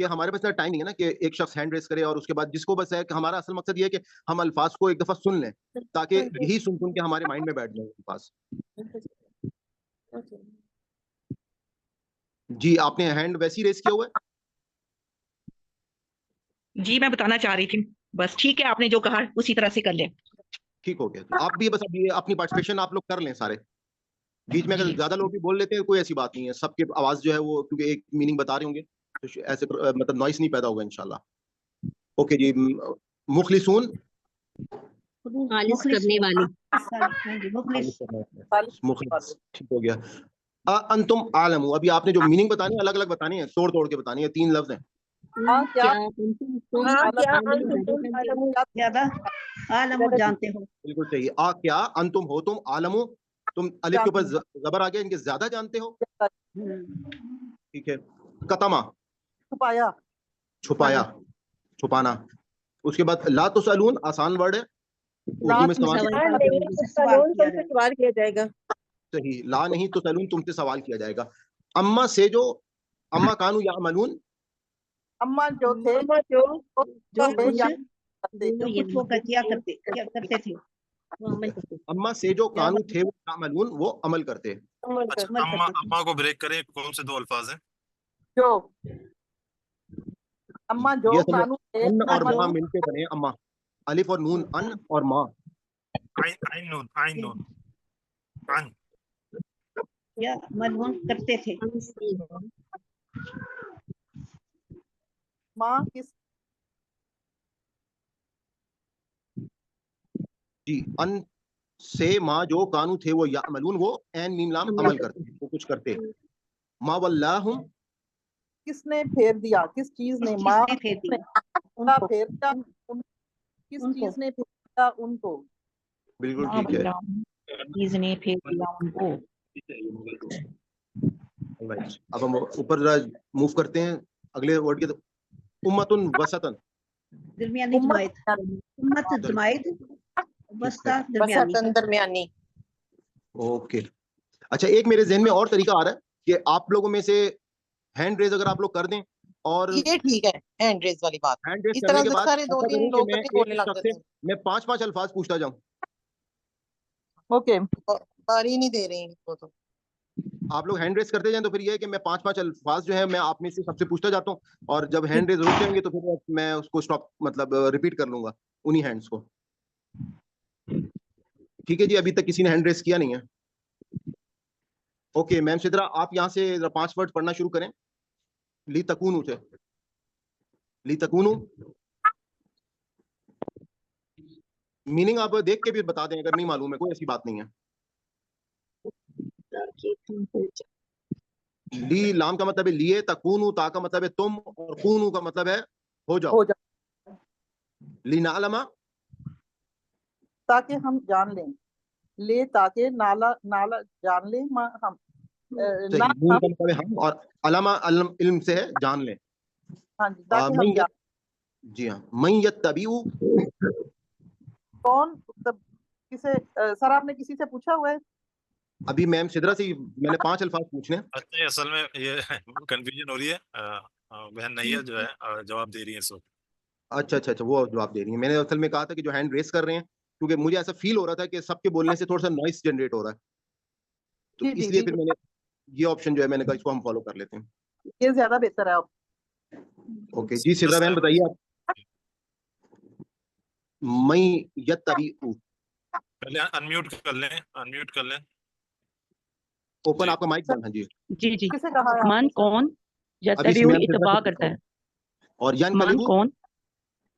کہ ہمارے پاس اتنا ٹائم نہیں ہے نا کہ ایک شخص ہینڈ ریز کرے اور اس کے بعد جس کو بس ہے کہ ہمارا اصل مقصد یہ ہے کہ ہم الفاظ کو ایک دفعہ سن لیں تاکہ یہی سن کے ہمارے مائنڈ میں بیٹھ جائیں الفاظ. جی آپ نے ہینڈ ویسی ریز کیا ہوا ہے؟ جی میں بتانا چاہ رہی تھی بس. ٹھیک ہے آپ نے جو کہا اسی طرح سے کر لیں. ٹھیک ہو گیا. آپ بھی بس ابھی اپنی پارٹیسپیشن آپ لوگ کر لیں سارے. بیچ میں اگر زیادہ لوگ بھی بول لیتے ہیں کوئی ایسی بات نہیں ہے, سب کی آواز جو ہے وہ کیونکہ ایک میننگ بتا رہے ہوں گے تو ایسے مطلب نوائز نہیں پیدا ہوگا انشاءاللہ. اوکے جی. مخلصون خالص کرنے والی. مخلص ٹھیک ہو گیا. انتم عالم. ابھی آپ نے جو میننگ بتانے ہیں الگ الگ بتانے ہیں, توڑ کے بتانے ہیں. 3 لفظ ہیں. کیا زیادہ عالم جانتے ہو. بالکل صحیح. کیا انتم ہو تم عالم, تم الف کے اوپر زبر آ گیا, ان کے زیادہ جانتے ہو. ٹھیک ہے. قتما چھپایا, چھپایا, چھپانا. اس کے بعد لا تسالون آسان ورڈ ہے اردو میں سوال کیا جائے گا. صحیح. لا نہیں تسالون, تم سے سوال کیا جائے گا. اما سے جو اما کانو یعملون, اما جو تھے کیا کرتے تھے. اما سے جو کانو تھے وہ یعملون, وہ عمل کرتے. اچھا اما کو بریک کریں, کون سے 2 الفاظ ہیں؟ جو اما جو یہ کانو تھے ان اور ماں مل کے بنے اما. الف اور نون ان اور ماں. عین نون, عین نون, عن. یا ملعون کرتے تھے. ماں کس جی. ان سے ماں جو کانو تھے وہ یعملون, وہ عین میم لام عمل کرتے, وہ کچھ کرتے. ما واللہم, کس نے پھیر دیا, کس چیز نے, ماں پھیر دیا ان کو پھیر دیا, کس چیز نے پھیر دیا ان کو. بالکل ٹھیک ہے. چیز نے پھیر دیا ان کو. اب ہم اوپر ذرا موو کرتے ہیں اگلے ورڈ کے. امتن وسطن, درمیانی جماعت. امت جماعت وسط درمیانی. اوکے. اچھا ایک میرے ذہن میں اور طریقہ آ رہا ہے کہ آپ لوگوں میں سے ہینڈ ریز اگر آپ لوگ کر دیں اور یہ ٹھیک ہے ہینڈ ریز والی بات. ہینڈ ریز اس کرنے طرح کے سے بعد سارے 2-3 لوگ میں بولنے لگ جاتے ہیں. میں 5 الفاظ پوچھتا جاؤں. اوکے, باری نہیں دے رہی ان کو. تو آپ لوگ ہینڈ ریز کرتے جائیں تو پھر یہ ہے کہ میں 5 الفاظ جو ہے میں آپ میں سے سب سے پوچھتا جاتا ہوں, اور جب ہینڈ ریز رک جائیں گے تو پھر میں اس کو اسٹاپ مطلب ریپیٹ کر لوں گا انہی ہینڈز کو. ٹھیک ہے جی. ابھی تک کسی نے ہینڈ ریز کیا نہیں ہے. اوکے میم سدرا, آپ یہاں سے 5 ورڈ پڑھنا شروع کریں. لی تکونو سے. لی تکونو میننگ آپ دیکھ کے بھی بتا دیں اگر نہیں معلوم ہے, کوئی ایسی بات نہیں ہے. لی لام کا مطلب ہے لیے, تکونو تا کا مطلب ہے تم, اور کونو کا مطلب ہے ہو جاؤ. لی نعلما تاکہ ہم جان لیں, لے تاکہ نالا جان لیں, ہم نون کا مطلب ہے ہم, اور علامہ علم سے ہے جان لیں. ہاں جی, تاکہ ہم جان. جی ہاں. من یتبعو, کون کسے, سر آپ نے کسی سے پوچھا ہوا ہے؟ ابھی میم سدرا سے میں نے 5 الفاظ پوچھنے. اچھا اصل میں یہ کنفیوژن ہو رہی ہے, بہن نہیں ہے جو ہے جواب دے رہی ہے اس وقت. اچھا وہ جواب دے رہی ہیں. میں نے اصل میں کہا تھا کہ جو ہینڈ ریز کر رہے ہیں, کیونکہ مجھے ایسا فیل ہو رہا تھا کہ سب کے بولنے سے تھوڑا سا نوائز جنریٹ ہو رہا ہے, تو اس لیے پھر میں نے یہ آپشن جو ہے میں نے کہا اس کو ہم فالو کر لیتے ہیں. یہ زیادہ بہتر ہے. اوکے جی سدرا بہن بتائیے آپ. میں یتبعو, پہلے انمیوٹ کر لیں, انمیوٹ کر لیں. اوپن آپ کا مائک بند ہے. جی جی کسے کہا ہے؟ من کون یتبعو اتباع کرتا ہے, اور ین من کلبو, کون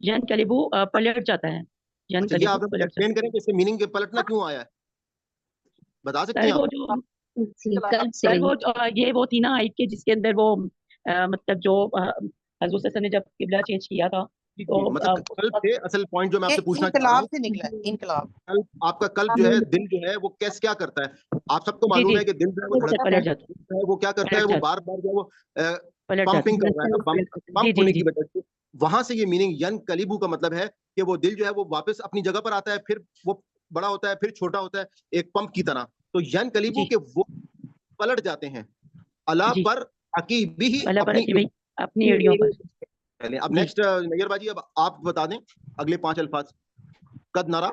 ینقلبو پلٹ جاتا ہے. یہ آپ ینقلبو پلٹ ایکسپلین کریں کہ اس سے میننگ کے پلٹنا کیوں آیا ہے, بتا سکتے ہیں وہ آپ؟ جو سر وہ یہ وہ تھی نا آیت کے جس کے اندر وہ مطلب جو حضور صلی اللہ علیہ وسلم نے جب قبلہ چینج کیا تھا تو مطلب قلب سے اصل پوائنٹ جو میں آپ سے پوچھنا چاہ رہا انقلاب ہوں, سے نکلا ہے. انقلاب قلب آپ کا قلب جو ہے, دل جو ہے وہ کیا کرتا ہے؟ آپ سب کو معلوم ہے کہ دل جو ہے وہ پلٹ جاتا ہے, وہ کیا کرتا ہے, وہ بار بار جو ہے وہ پمپنگ کر رہا ہے, پمپ ہونے کی وجہ سے. وہاں سے یہ میننگ ین کلیبو کا مطلب ہے کہ وہ دل جو ہے وہ واپس اپنی جگہ پر آتا ہے, پھر وہ بڑا ہوتا ہے, پھر چھوٹا ہوتا ہے, ایک پمپ کی طرح. تو ین کلیبو کے وہ پلٹ جاتے ہیں. اللہ پر عقیبہ اپنی ایڑیوں پر. پہلے اب نیکسٹ نیر باجی اب آپ بتا دیں اگلے 5 الفاظ. قد نرا,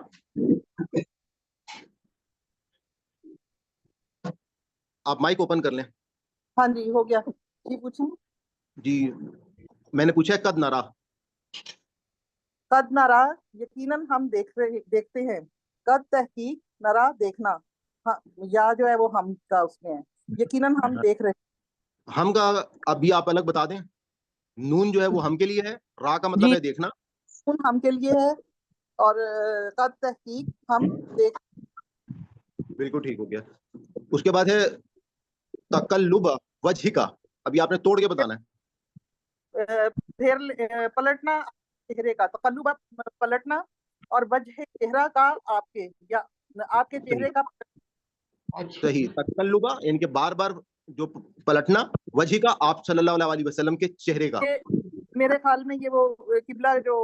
آپ مائک اوپن کر لیں. ہاں جی ہو گیا. جی پوچھیں. جی میں نے پوچھا ہے قد نرا. قد نرا یقیناً ہم دیکھتے ہیں. قد تحقیق, نرا دیکھنا, ہاں یا جو ہے وہ ہم کا اس میں ہے. یقیناً ہم دیکھ رہے ہیں. ہم کا ابھی آپ الگ بتا دیں. نون جو ہے وہ ہم کے لیے ہے, را کا مطلب ہے دیکھنا. نون ہم کے لیے ہے اور قد تحقیق ہم دیکھ. بالکل ٹھیک ہو گیا. اس کے بعد ہے تقلب وجہ کا. ابھی آپ نے توڑ کے بتانا ہے. پھر پلٹنا چہرے کا. تقلب پلٹنا اور وجہ چہرہ کا آپ کے یا آپ کے چہرے کا. صحیح. تقلبہ یعنی کہ بار بار جو پلٹنا, وجہ کا آپ صلی اللہ علیہ وسلم کے چہرے کا. میرے خیال میں یہ وہ قبلہ جو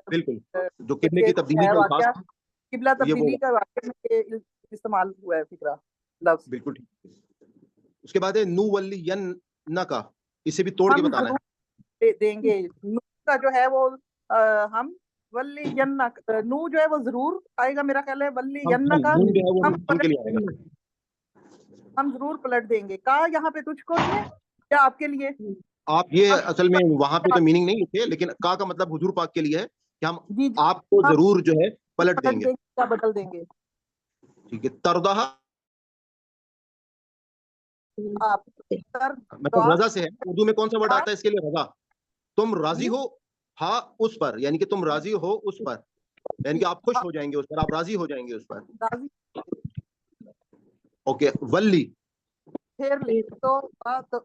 بالکل جو قبلے کی تبدیلی کا الفاظ واقعہ, قبلہ تبدیلی کا واقعہ میں یہ استعمال ہوا ہے فکرہ لفظ. بالکل ٹھیک. اس کے بعد ہے نو ولی ین کا, اسے بھی توڑ کے بتانا ہے. دیں گے. نو کا جو ہے وہ ہم ولی ین, نو جو ہے وہ ضرور آئے گا میرا خیال ہے. ولی ین کا نون جو ہے وہ ہم کے لیے آئے گا. ہم ضرور پلٹ دیں گے. کا یہاں پہ تجھ کو ہے یا آپ کے لیے؟ آپ یہ اصل میں وہاں پہ تو میننگ نہیں لکھے, لیکن کا مطلب حضور پاک کے لیے ہے کہ ہم آپ کو ضرور جو ہے پلٹ دیں گے. بدل دیں گے. ٹھیک ہے. تردہ آپ مطلب رضا سے ہے. اردو میں کون سا ورڈ آتا ہے اس کے لیے؟ رضا. تم راضی ہو ہاں اس پر, یعنی کہ تم راضی ہو اس پر, یعنی کہ آپ خوش ہو جائیں گے اس پر, آپ راضی ہو جائیں گے اس پر. اوکے. ولی پھیر لی تو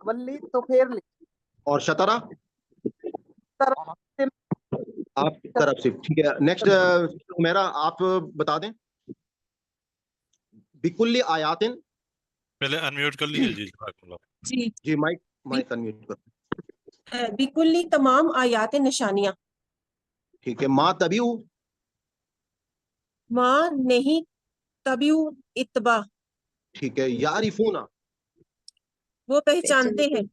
ولی تو پھیر لی. اور شطرہ آپ کی طرف سے. ٹھیک ہے. نیکسٹ میرا آپ بتا دیں. بکل آیاتن. پہلے انمیوٹ کر لیجیے. جی جی مائک انمیوٹ کر. بکلی تمام آیات نشانیاں. ٹھیک ہے. ما تبیو. ماں نہیں تبیو اتباع. ٹھیک ہے. یعرفونا. وہ پہچانتے ہیں.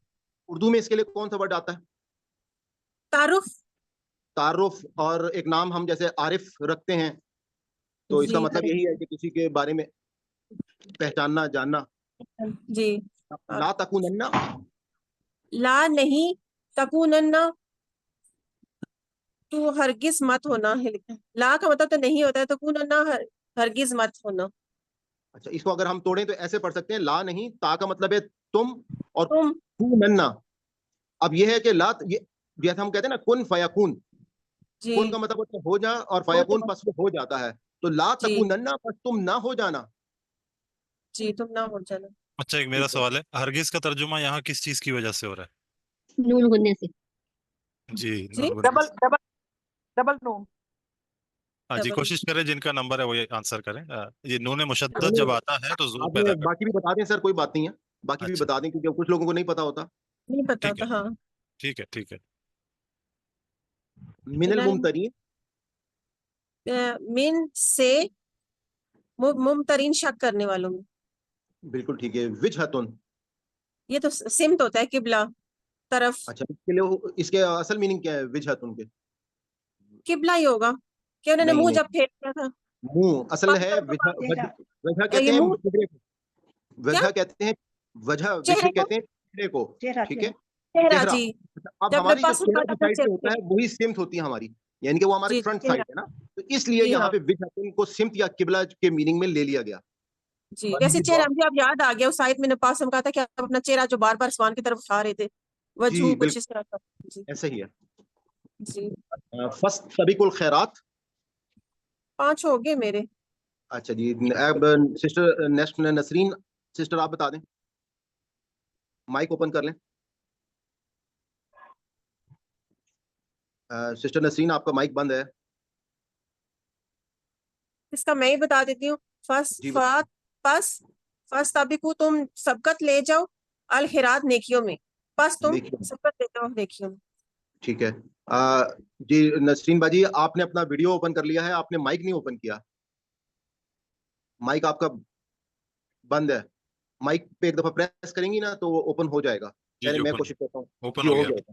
اردو میں اس کے لیے کون سا ورڈ آتا ہے؟ تعارف. تعارف. اور ایک نام ہم جیسے عارف رکھتے ہیں تو اس کا مطلب یہی ہے کہ کسی کے بارے میں پہچاننا, جاننا. جی. لا تکونن. لا نہیں تکونن تو ہرگز مت ہونا ہے. لا کا مطلب تو نہیں ہوتا ہے, تکونن ہرگز مت ہونا. اچھا, اس کو اگر ہم توڑیں تو ایسے پڑھ سکتے ہیں. لا نہیں, تا کا مطلب ہے تم, اور تم. کونن. اب یہ ہے کہ لا, جیسے ہم کہتے ہیں نا کن فیکون. جی. کن کا مطلب ہوتا ہے ہو جا, اور فیکون پس وہ ہو جاتا ہے. تو لا جی. تکونن پس تم نہ ہو جانا. جی تم نہ ہو جانا. اچھا ایک میرا سوال ہے, ہرگز کا ترجمہ یہاں کس چیز کی وجہ سے ہو رہا ہے؟ نون گننے سے. جی جی ڈبل نون. جی کوشش کریں جن کا نمبر ہے وہ یہ آنسر کریں. یہ نون مشدد جب آتا ہے تو زور آپ پیدا کرتا باقی بھی بتا دیں سر, کوئی بات نہیں ہے. باقی بھی اچھا. بتا دیں کیونکہ کچھ لوگوں کو نہیں پتا ہوتا. نہیں پتا ٹھیک ہوتا. ہے. ہاں ٹھیک ہے ٹھیک ہے. من الممترین. من سے ممترین شک کرنے والوں میں. بالکل ٹھیک ہے. وجہتن. یہ تو سمت ہوتا ہے قبلہ طرف. اچھا, اس کے لیے اس کے اصل میننگ کیا ہے وجہتن کے؟ قبلہ ہی ہوگا کہ انہوں نے منہ جب پھیر دیا تھا. منہ اصل ہے. وجہ کہتے ہیں چہرے کو. وجہ کہتے ہیں, وجہ وجہ کہتے ہیں چہرے کو. ٹھیک ہے. چہرہ. جی. اب ہماری جو چہرہ کی سائڈ پہ ہوتا ہے وہی سمت ہوتی ہے ہماری, یعنی کہ وہ ہماری فرنٹ سائڈ ہے نا, تو اس لیے یہاں پہ وجہتن کو سمت یا قبلہ کے میننگ میں لے لیا گیا. جی. ویسے چہرہ مجھے اب یاد آ گیا, اس آیت میں نے پاس ہم کہا تھا کہ آپ اپنا چہرہ جو بار بار آسمان کی طرف اٹھا رہے تھے, وجہ کچھ اس طرح کا. جی ایسا ہی ہے. جی. فاستبقوا الخیرات. 5 ہو گئے میرے. اچھا جی. اب سسٹر نیکسٹ نسرین سسٹر آپ بتا دیں. مائک اوپن کر لیں. سسٹر نسرین آپ کا مائک بند ہے. اس کا میں ہی بتا دیتی ہوں. فاستبقوا تم سبقت لے جاؤ الخیرات نیکیوں میں. پس تم سبقت لے جاؤ نیکیوں میں. ٹھیک ہے. جی نسرین باجی آپ نے اپنا ویڈیو اوپن کر لیا ہے, آپ نے مائک نہیں اوپن کیا. مائک آپ کا بند ہے. مائک پہ ایک دفعہ پریس کریں گی نا تو وہ اوپن ہو جائے گا. پہلے میں کوشش کرتا ہوں. اوپن ہو گیا.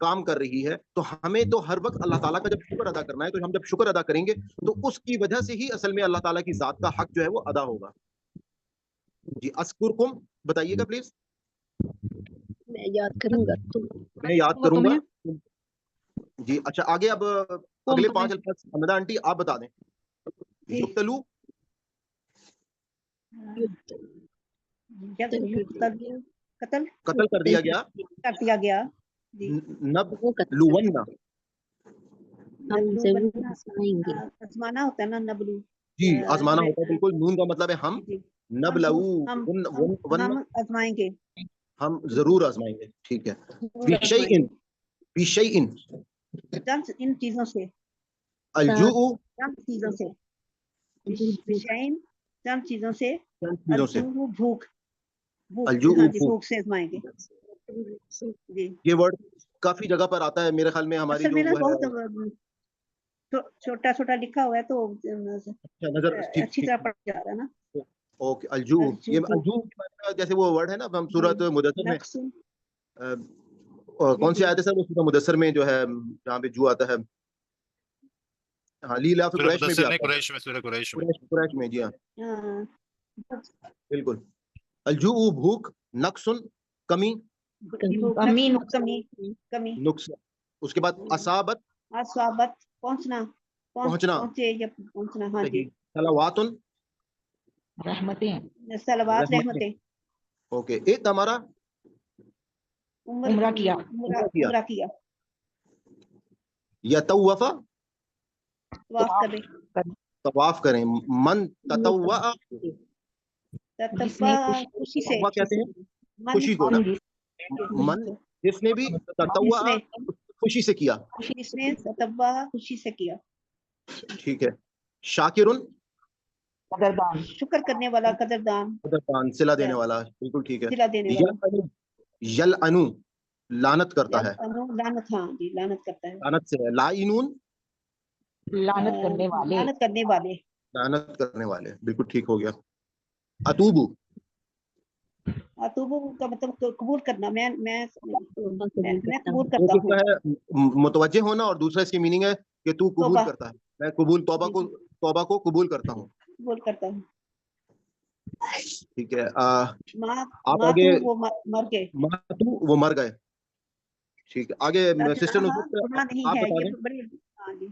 کام کر رہی ہے تو ہمیں تو ہر وقت اللہ تعالیٰ کا جب شکر ادا کرنا ہے، تو ہم جب شکر ادا کریں گے تو اس کی وجہ سے ہی اصل میں اللہ تعالیٰ کی ذات کا حق جو ہے وہ ادا ہوگا. جی اشکرکم بتائیے گا پلیز. میں یاد کروں گا تم. میں یاد کروں گا. تمہیں جی اچھا آگے اب اگلے 5 الفاظ حمدہ آنٹی آپ بتا دیں. یقتلو قتل قتل کر دیا گیا. کر دیا گیا. نب وہ قتل لونا. ہم ضرور آزمائیں گے. آزمانا ہوتا ہے نا نبلو. جی آزمانا ہوتا ہے بالکل. نون کا مطلب ہے ہم. نب ہم آزمائیں گے. ہم ضرور آزمائیں گے. ٹھیک ہے. بشیئن بشیئن چند ان چیزوں سے. الجوء چند چیزوں سے. بشین چند چیزوں سے. چند چیزوں سے. بھوک. الجوء ہاں جی بھوک. بھوک سے آزمائیں گے. جی یہ ورڈ کافی جگہ پر آتا ہے میرے خیال میں. ہماری اصل میں نا جو وہ ہے بہت چھوٹا چھوٹا لکھا ہوا ہے تو نظر اچھی طرح پڑھ جا رہا ہے نا. اوکے. الجوء یہ الجوء جیسے وہ ورڈ ہے نا ہم سورۃ مدثر میں کون سی آیت ہے سر وہ سورۃ مدثر میں جو ہے جہاں پہ جو آتا ہے. ہاں لیلا فی قریش میں بھی آتا ہے. قریش میں سورہ قریش میں. قریش میں جی ہاں ہاں بالکل. الجوء بھوک. نقصن کمی. کمی. نقص. اس کے بعد اصابت اصابت پہنچنا. پہنچنا. پہنچے یا پہنچنا. ہاں جی. صلواتن رحمتیں صلوات رحمتیں. اوکے. ایک ہمارا عمرہ کیا. عمرہ کیا. یطوف طواف کریں. طواف کریں. من تطوع تتبع خوشی سے. تطوع کہتے ہیں خوشی کو نا. من جس نے بھی تطوع خوشی سے کیا. جس نے تتبع خوشی سے کیا. ٹھیک ہے. شاکرن قدردان شکر کرنے والا. قدردان. قدردان صلہ دینے والا. بالکل ٹھیک ہے. صلہ دینے والا. یلعنو لعنت کرتا ہے. لعنت. ہاں جی لعنت کرتا ہے. لعنت سے ہے. لائنون لعنت کرنے والے. لعنت کرنے والے. لعنت کرنے والے. بالکل ٹھیک ہو گیا. اتوبو اتوبو کا مطلب قبول کرنا. میں قبول ایک کرتا اس کا ہوں. ہے متوجہ ہونا اور دوسرا اس کی میننگ ہے کہ تو قبول توبہ. کرتا ہے. میں قبول توبہ کو قبول کرتا ہوں. قبول کرتا ہوں. ٹھیک ہے. آپ ماں آگے. وہ مر گئے. وہ مر گئے. ٹھیک ہے. آگے سسٹر گناہ نہیں آپ ہے. بتا یہ دیں. بڑی. ہاں جی.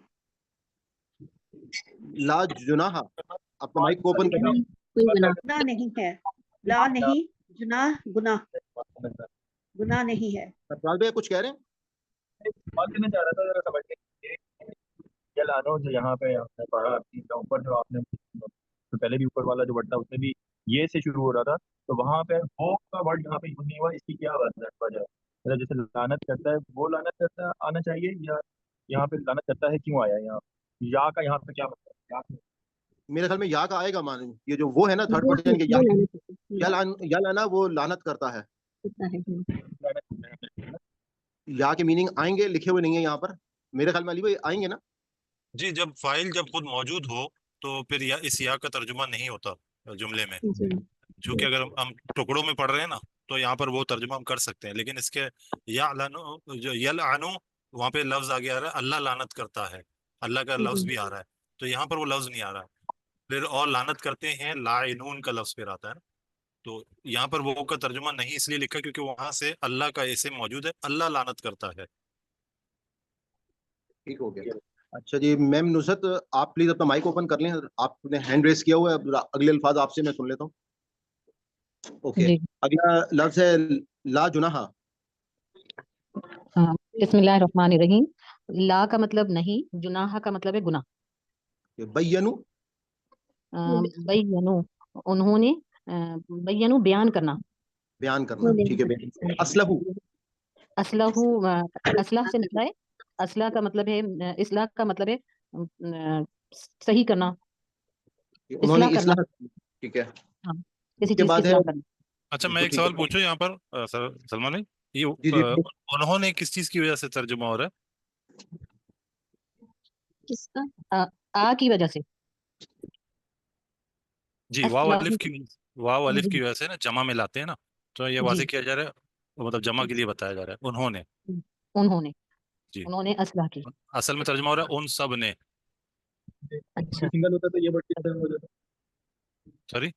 لا جناح آپ کا مائک اوپن کریں. کوئی گناہ گناہ نہیں ہے. لا نہیں. جناح گناہ. گناہ نہیں ہے. سرفراز بھائی کچھ کہہ رہے ہیں. بات کرنا چاہ رہا تھا ذرا سمجھ لانو جو یہاں پہ آپ نے پڑھا اوپر جو آپ نے تو پہلے بھی اوپر والا جو ورڈ تھا اس میں بھی یہ سے شروع ہو رہا تھا تو وہاں پہ وہ کا ورڈ یہاں پہ یوز نہیں ہوا. اس کی کیا وجہ ہے؟ جیسے لعنت کرتا ہے وہ لعنت کرتا آنا چاہیے یا یہاں پہ لعنت کرتا ہے کیوں آیا یہاں یا کا یہاں پہ کیا مطلب ہے؟ میرے خیال میں یا کا آئے گا مان. یہ جو وہ ہے نا تھرڈ پرسن کے یا لانا وہ لعنت کرتا ہے. یا کے میننگ آئیں گے لکھے ہوئے نہیں ہیں یہاں پر میرے خیال میں. علی بھائی آئیں گے نا. جی جب فائل جب خود موجود ہو تو پھر اس یا کا ترجمہ نہیں ہوتا جملے میں. چونکہ اگر ہم ٹکڑوں میں پڑھ رہے ہیں نا تو یہاں پر وہ ترجمہ ہم کر سکتے ہیں. لیکن اس کے جو یلعنو وہاں پہ لفظ آگے آ رہا ہے اللہ لعنت کرتا ہے. اللہ کا لفظ بھی آ رہا ہے تو یہاں پر وہ لفظ نہیں آ رہا ہے. پھر اور لعنت کرتے ہیں لاعنون کا لفظ پھر آتا ہے. تو یہاں پر وہ کا ترجمہ نہیں اس لیے لکھا کیونکہ وہاں سے اللہ کا اسم موجود ہے. اللہ لعنت کرتا ہے. ٹھیک ہو گیا. اچھا جی میم نصرت آپ پلیز اپنا مائک اوپن کر لیں. آپ نے ہینڈ ریز کیا ہوا ہے. اگلے الفاظ آپ سے میں سن لیتا ہوں. اوکے. اگلا لفظ ہے لا جناح. بسم اللہ الرحمن الرحیم. لا کا مطلب نہیں. جناح کا مطلب ہے گناہ. بینو بینو انہوں نے. بینو بیان کرنا. بیان کرنا. ٹھیک ہے. اسلحو اسلح سے نکلا ہے. اسلح کا مطلب ہے اصلاح کا مطلب ہے صحیح کرنا. انہوں نے اصلاح کرنا. ٹھیک ہے. ہاں کسی اس کے چیز کی بعد ہے اصلاح کرنا. اچھا میں ایک سوال پوچھوں یہاں پر سلمان بھائی. جی یہ انہوں نے کس چیز کی وجہ سے ترجمہ ہو رہا ہے؟ کس کا؟ آ کی وجہ سے. جی واو الف کی وجہ سے نا جمع میں لاتے ہیں نا تو یہ واضح کیا جا رہا ہے مطلب جمع کے لیے بتایا جا رہا ہے انہوں نے. جی انہوں نے اصلاح کی. اصل میں ترجمہ ہو رہا ہے ان سب نے. اچھا سنگل ہوتا تو یہ ورڈ کس طرح ہو جاتا؟ سوری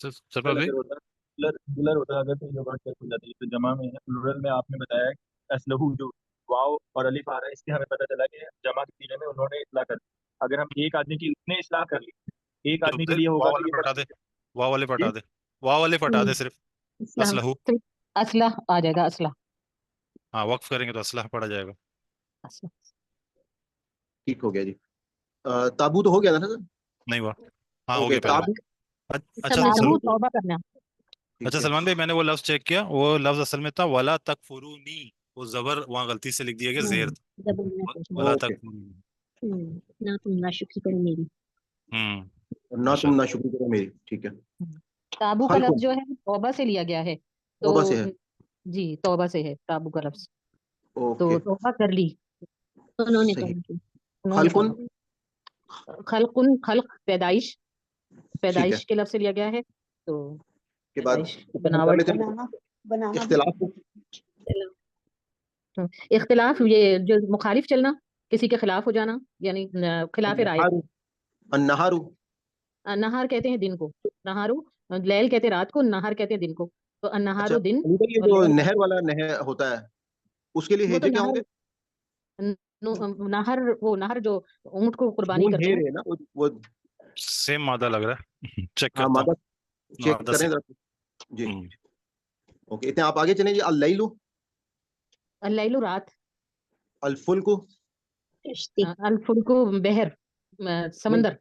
سر سنگل پہ اگر ہوتا سنگولر ہوتا اگر تو یہ ورڈ کیسے ہو جاتی ہے؟ تو جمع میں ہے. پلورل میں آپ نے بتایا اسلحو جو واو اور الف آ رہا ہے اس سے ہمیں پتہ چلا کہ جمع کے سینے میں انہوں نے اصلاح کر دی. اگر ہم ایک آدمی کی اس نے اصلاح کر لی ایک آدمی کے لیے ہوگا واو تو والے یہ پٹا دے, واو والے جی پٹا دے, واو والے پٹا دے صرف اسلحو. اصلاح آ جائے گا, اصلاح. ہاں وقف کریں گے تو اسلحہ پڑا جائے گا. ٹھیک ہو گیا جی. تابوت ہو گیا نا سر؟ نہیں ہوا. ہاں ہو اوکے گیا پہلے. اچھا تابوت توبہ کرنا. اچھا سلمان بھائی, میں نے وہ لفظ چیک کیا, وہ لفظ اصل میں تھا ولا تکفرونی, وہ زبر وہاں غلطی سے لکھ دیا گیا زیر تھا. ولا اوکے. تکفرونی. نہ تم ناشکری کرو میری. نہ تم نہ شکر کرو میری. ٹھیک ہے. تابو کا لفظ جو ہے توبہ سے لیا گیا ہے. توبہ سے ہے. جی توبہ سے ہے تابو کا لفظ. تو اوکے توبہ کر لی. انہوں نے صحیح. توبہ کی. خلقن خلق پیدائش, ٹھیک ہے. پیدائش کے لفظ سے لیا گیا ہے. تو کے بعد پیدائش بناوٹ بنانا اختلاف. اختلاف, یہ جو مخالف چلنا, کسی کے خلاف ہو جانا, یعنی خلاف رائے. النہار. نہار کہتے ہیں دن کو, نہارو. لیل کہتے ہیں رات کو, نہار کہتے ہیں دن کو. تو اچھا النہارو دن. یہ جو نہر والا نہر ہوتا ہے اس کے لیے وہ تو ہیجے کیا ہوں گے؟ نہر جو اونٹ کو قربانی کرتے ہیں. ہے نا وہ سیم مادہ لگ رہا ہے, چیک ہاں کرتا مادہ ہوں. چیک کریں ذرا. جی اوکے. اتنے آپ آگے چلیں جی. اللیل. اللیل رات. الفلک. کشتی. الفلک بحر, سمندر.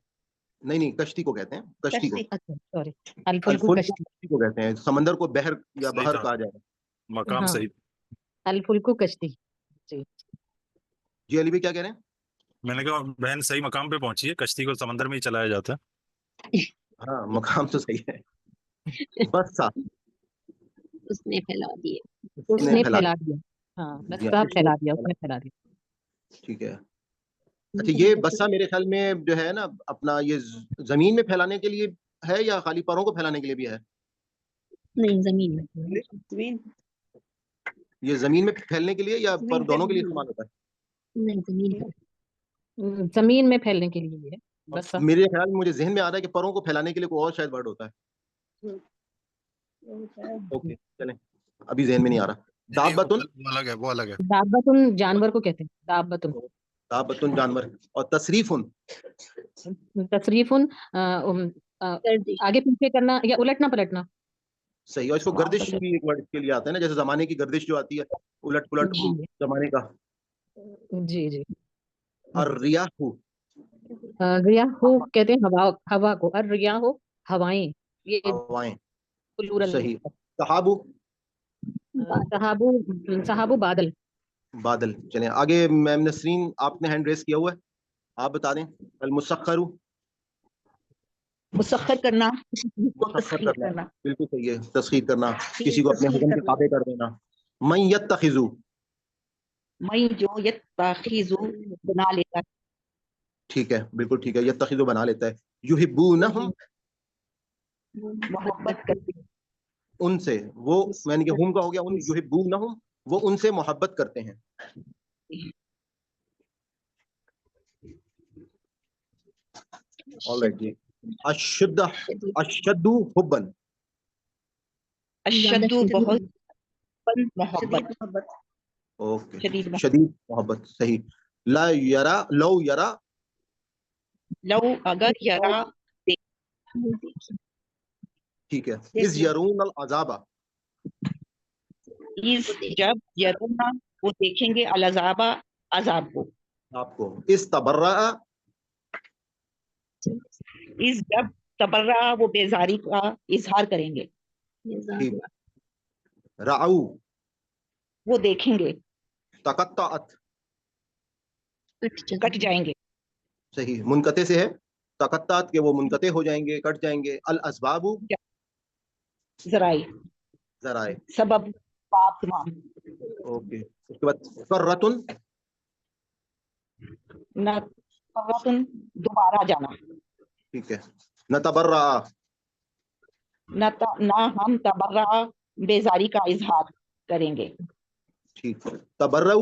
نہیں کشتی کو کہتے ہیں, کشتی کو. اچھا سوری, الفلک الفلک کشتی. کشتی کو کہتے ہیں, سمندر کو بحر یا صحیح بحر تھا, کہا جائے گا. مقام ہاں, صحیح. الفلک کشتی. جی جی علی بھائی کیا کہہ رہے ہیں؟ میں نے کہا بہن صحیح مقام پہ پہنچی ہے, کشتی کو سمندر میں ہی چلایا جاتا ہے. ہاں مقام تو صحیح ہے. بس سا اس نے پھیلا دیے. اس نے پھیلا دیا. ہاں بس دیا. صاحب پھیلا دیا, اس نے پھیلا دیا. ٹھیک ہے. اچھا یہ بسا میرے خیال میں جو ہے نا اپنا یہ زمین میں پھیلانے کے لیے ہے یا خالی پروں کو پھیلانے کے لیے بھی ہے؟ نہیں زمین میں. زمین. یہ زمین میں پھیلنے کے لیے یا پر دونوں کے لیے استعمال ہوتا ہے؟ نہیں زمین پر. زمین میں پھیلنے کے لیے ہے. بس میرے خیال میں مجھے ذہن میں آ رہا ہے کہ پروں کو پھیلانے کے لیے کوئی اور شاید ورڈ ہوتا ہے. اوکے چلیں, ابھی ذہن میں نہیں آ رہا. دابتن. وہ الگ ہے, وہ الگ ہے. دابتن جانور کو کہتے ہیں, دابتن. دابتن جانور. اور تصریفن. تصریفن آگے پیچھے کرنا یا الٹنا پلٹنا. صحیح. اور اس کو گردش بھی ایک ورڈ کے لیے آتا ہے نا, جیسے زمانے کی گردش جو آتی ہے, الٹ پلٹ زمانے کا. جی جی. الریاح. ریاح کہتے ہیں ہوا کو. الریاح ہوائیں. یہ ہوائیں. پلورل. صحیح. صحابو. صحابو بادل. بادل. چلیں آگے. میم نسرین آپ نے ہینڈ ریز کیا ہوا ہے, آپ بتا دیں. المسخر. مسخر کرنا. مسخر کرنا. بالکل صحیح ہے. تسخیر کرنا, کسی کو اپنے حکم کے تابع کر دینا. من یتخذو. میں جو یتخذو بنا لیتا. ٹھیک ہے بالکل ٹھیک ہے. یتخذو بنا لیتا ہے. یحبونہم. محبت کرتے. ان سے. وہ یعنی کہ ہم کا ہو گیا ان. یحبونہم, وہ ان سے محبت کرتے ہیں. آلرائٹ جی. اشد حبا. اشد بہت, محبت. اوکے. شدید شدید محبت. صحیح. لا یرا. لو یرا. لو اگر یرا. ٹھیک ہے. اذ یرون العذاب. جب یرونا وہ دیکھیں گے العذاب عذاب کو. آپ کو. استبرأ. اس جب تبرہ وہ بیزاری کا اظہار کریں گے. رعو. وہ دیکھیں گے. تقطعت. کٹ جائیں گے. صحیح. منقطع سے ہے. تقطعت کے وہ منقطع ہو جائیں گے, کٹ جائیں گے. الاسباب. ذرائع. ذرائع. سبب باب تمام. اوکے. اس کے بعد فرتن. فرتن دوبارہ جانا. ٹھیک ہے. نتبرع. نہ ہم تبرہ بیزاری کا اظہار کریں گے. ٹھیک ہے. تبرؤ.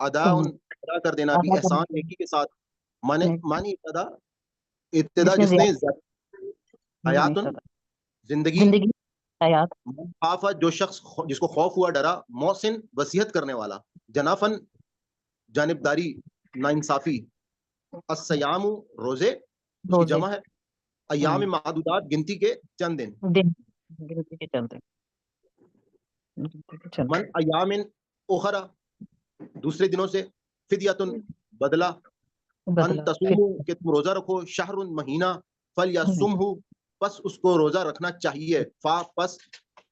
ادا ادا کر دینا بھی احسان نیکی کے ساتھ. مانی ابتدا جس نے حیات زندگی حیات خافا جو شخص جس کو خوف ہوا ڈرا محسن وصیت کرنے والا جنافن جانبداری ناانصافی الصیام روزے کی جمع ہے ایام معدودات گنتی کے چند دن من ایام اخرى دوسرے دنوں سے فدیۃ بدلہ ان تصوموا کہ تم روزہ رکھو شہر مہینہ فلیصمہ پس اس کو روزہ رکھنا چاہیے پس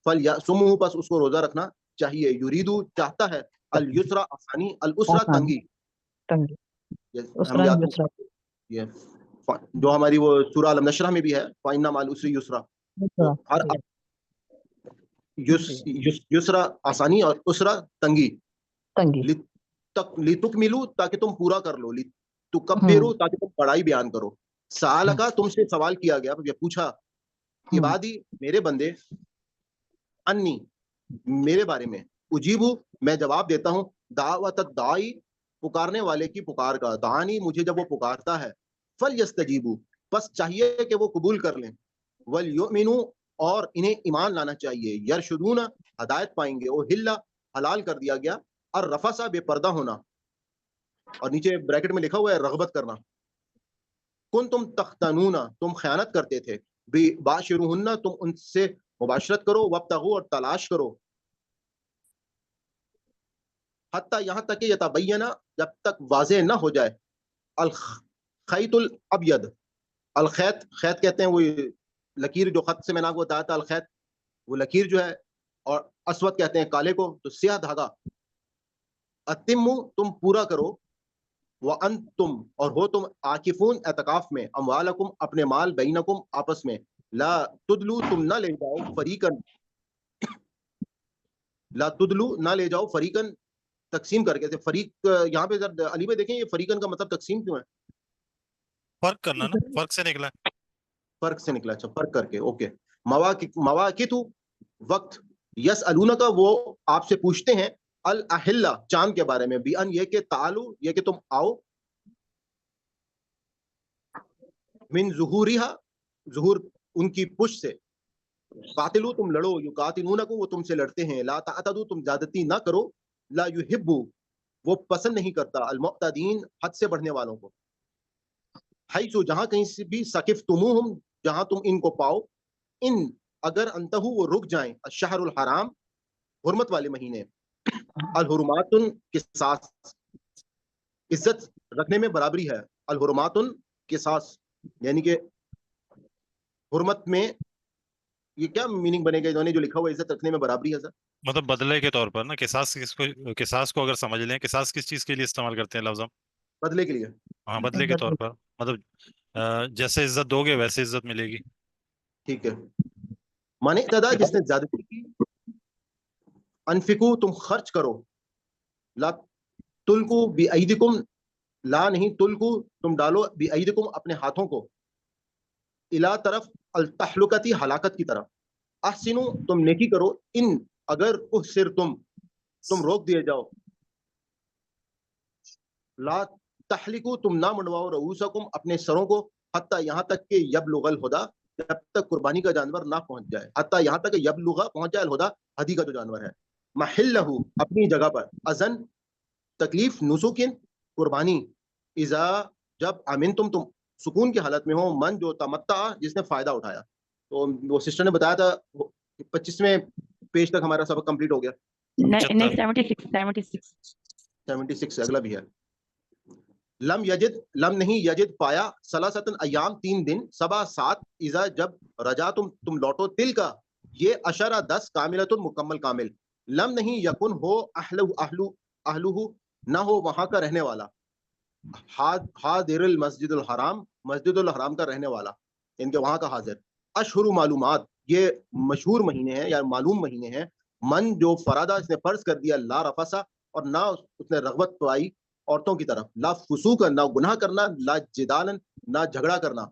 فلیصمہ پس اس کو روزہ رکھنا چاہیے یریدو چاہتا ہے الیسرا آسانی الاسرا تنگی جو ہماری وہ سورہ الم نشرح میں بھی ہے فإن مع العسر یسرا ہر یسرا آسانی اور اسرا تنگی لتکملو تاکہ تم پورا کر لو لتکبرو تاکہ تم بڑائی بیان کرو سالکا تم سے سوال کیا گیا یہ پوچھا عبادی میرے بندے انی میرے بارے میں اجیبو میں جواب دیتا ہوں دعوت الداعی پکارنے والے کی پکار کا دعانی مجھے جب وہ پکارتا ہے فلیستجیبو بس چاہیے کہ وہ قبول کر لیں ولیؤمنو اور انہیں ایمان لانا چاہیے یرشدون ہدایت پائیں گے او ہلا حلال کر دیا گیا اور رفسا بے پردہ ہونا اور نیچے بریکٹ میں لکھا ہوا ہے رغبت کرنا کن تم تختنون تم خیانت کرتے تھے باشروہن تم ان سے مباشرت کرو وابتغوا اور تلاش کرو حتی یہاں تک کہ یتبینہ جب تک واضح نہ ہو جائے الخیط الابید الخیط خیط کہتے ہیں وہ لکیر جو خط سے میں نے آپ کو بتایا تھا الخیط وہ لکیر جو ہے اور اسود کہتے ہیں کالے کو تو سیاہ دھاگا اتمو تم پورا کرو وانتم اور ہو تم عاکفون اعتکاف میں اموالکم اپنے مال بینکم آپس میں لا تدلو تم نہ لے جاؤ فریقن لا تدلو نہ لے جاؤ فریقن تقسیم کر کے فریق یہاں پہ علی بھائی دیکھیں یہ فریقن کا مطلب تقسیم کیوں ہے فرق کرنا نا فرق سے نکلا فرق سے نکلا اچھا فرق کر کے اوکے مواقع وقت یسالون کا وہ آپ سے پوچھتے ہیں الاحلہ چاند کے بارے میں بیان یہ کہ تعالو یہ کہ تم آؤ من ظہورہا ظہور ان کی پشت سے قاتلو تم لڑو یقاتلونکم وہ تم سے لڑتے ہیں لا تعتدو تم زیادتی نہ کرو لا یحبو وہ پسند نہیں کرتا المعتدین حد سے بڑھنے والوں کو حیث جہاں کہیں سے بھی سقفتموہم جہاں تم ان کو پاؤ ان اگر انتہو وہ رک جائیں الشہر الحرام حرمت والے مہینے الحرمات قصاص عزت رکھنے میں برابری ہے الحرمات قصاص یعنی کہ حرمت میں یہ کیا میننگ بنے گا انہوں نے جو لکھا ہوا عزت رکھنے میں برابری ہے سر مطلب بدلے کے طور پر نا قصاص کو اگر سمجھ لیں قصاص کس چیز کے لیے استعمال کرتے ہیں لفظ ہم بدلے کے لیے ہاں بدلے کے طور پر مطلب جیسے عزت دو گے ویسے عزت ملے گی ٹھیک ہے مانے اعتدا جس نے زیادتی کی انفقو تم خرچ کرو لا تلقو بأیدکم لا نہیں تلقو تم ڈالو بأیدکم اپنے ہاتھوں کو الا طرف التحلقتی ہلاکت کی طرف احسنو تم نیکی کرو ان اگر احسر تم روک دیے جاؤ لا تحلقو تم نہ منڈواؤ رؤوسکم اپنے سروں کو حتی یہاں تک کہ یبلغ الہدی جب تک قربانی کا جانور نہ پہنچ جائے حتی یہاں تک کہ یبلغ پہنچ جائے الہدی ہدی کا جو جانور ہے محلہ اپنی جگہ پر اذن تکلیف نسکن قربانی اذا جب امنتم تم سکون کی حالت میں ہو من جو تمتع جس نے فائدہ اٹھایا تو وہ سسٹر نے بتایا تھا 25ویں پیج تک ہمارا سبق کمپلیٹ ہو گیا 76 اگلا بھی ہے لم یجد لم نہیں یجد پایا ثلاثۃ ایام 3 دن 7 اذا جب رجا تم لوٹو تل کا یہ اشرہ 10 کاملۃ مکمل کامل لم نہیں یکن ہو اہلہ نہ ہو وہاں کا رہنے والا حاضر المسجد الحرام مسجد الحرام کا رہنے والا ان کے وہاں کا حاضر اشہر معلومات یہ مشہور مہینے ہیں یا معلوم مہینے ہیں من جو فرادہ اس نے فرض کر دیا لا رفسا اور نہ اس نے رغبت پائی عورتوں کی طرف لا فسوق نہ گناہ کرنا لا جدالن نہ جھگڑا کرنا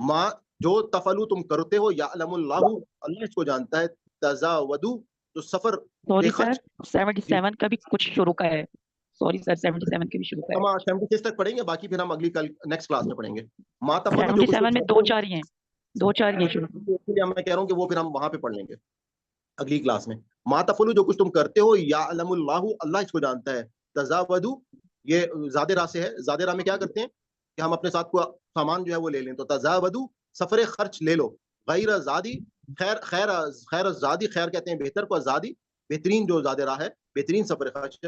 ما جو تفعلوا تم کرتے ہو یعلم اللہ اللہ اس کو جانتا ہے تزاودو جو سفر سوری بے خرچ. سر 77 کا بھی کچھ شروع کا ہے. سوری سر 77 کے بھی شروع کا ہے. ہم 76 تک پڑھیں گے, باقی پھر ہم اگلی کل نیکسٹ کلاس میں پڑھیں گے. ما تفعلوا جو کچھ 77 میں دو چار ہی ہیں شروع. اس لیے میں کہہ رہا ہوں کہ وہ پھر ہم وہاں پہ پڑھ لیں گے اگلی کلاس میں. ما تفعلوا جو کچھ تم کرتے ہو, یعلم اللہ, اللہ اس کو جانتا ہے. تزاودوا یہ زاد راہ سے ہے. زاد راہ میں کیا کرتے ہیں کہ ہم اپنے ساتھ کو سامان جو ہے وہ لے لیں, تو تزاودوا سفر خرچ لے لو. غیر زادی خیر زادی, خیر کہتے ہیں بہتر کو, زادی بہترین جو زاد راہ ہے, بہترین سفر خرچ.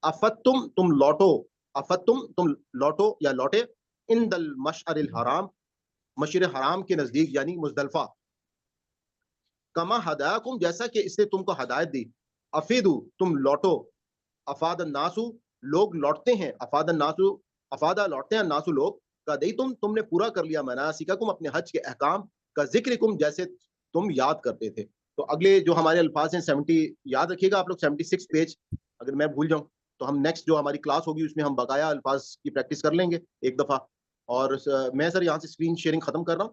افتم تم لوٹو, افتم تم لوٹو یا لوٹے, عند المشعر الحرام, مشعر حرام کے نزدیک یعنی مزدلفہ. کما ہداکم جیسا کہ اس نے تم کو ہدایت دی. افیدو تم لوٹو. افاد الناسو لوگ لوٹتے ہیں. افاد الناسو افادہ لوٹتے ہیں, الناسو لوگ. کا دی تم نے پورا کر لیا مناسککم اپنے حج کے احکام. کا ذکرکم جیسے تم یاد کرتے تھے. تو اگلے جو ہمارے الفاظ ہیں 70 یاد رکھیے گا آپ لوگ, 76 پیج. اگر میں بھول جاؤں تو ہم نیکسٹ جو ہماری کلاس ہوگی اس میں ہم بقایا الفاظ کی پریکٹس کر لیں گے ایک دفعہ. اور میں سر یہاں سے اسکرین شیئرنگ ختم کر رہا ہوں.